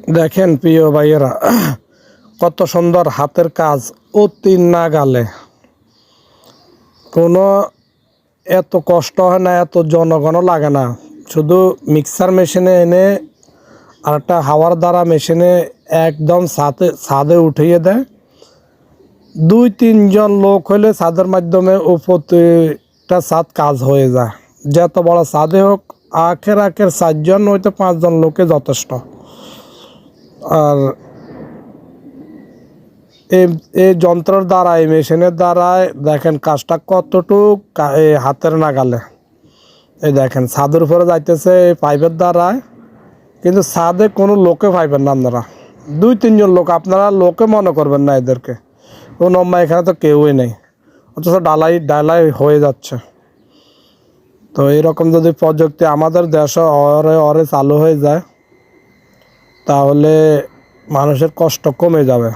দেখেন প্রিয় ভাইয়েরা, কত সুন্দর হাতের কাজ, অতি নাগালে। কোনো এত কষ্ট হয় না, এত জনগণও লাগে না। শুধু মিক্সার মেশিনে এনে আর একটা হাওয়ার দ্বারা মেশিনে একদম ছাদে উঠিয়ে দেয়। 2-3 জন লোক হলে ছাদের মাধ্যমে ও প্রতিটা ছাদ কাজ হয়ে যায়। যত বড় ছাদে হোক, আখের 4জন হইতে 5জন লোকে যথেষ্ট। আর এই যন্ত্রের দ্বারা, এই মেশিনের দ্বারায় দেখেন কাজটা কতটুক এই হাতের নাগালে। এই দেখেন ছাদের উপরে যাইতেছে এই পাইপের দ্বারায়, কিন্তু ছাদে কোনো লোকে পাইবেন না আপনারা। 2-3 জন লোক, আপনারা লোকে মনে করবেন না এদেরকে। ও নম্মা এখানে তো কেউই নেই, অথচ ডালাই হয়ে যাচ্ছে। তো এইরকম যদি প্রযুক্তি আমাদের দেশে অরে চালু হয়ে যায়, তাহলে মানুষের কষ্ট কমে যাবে।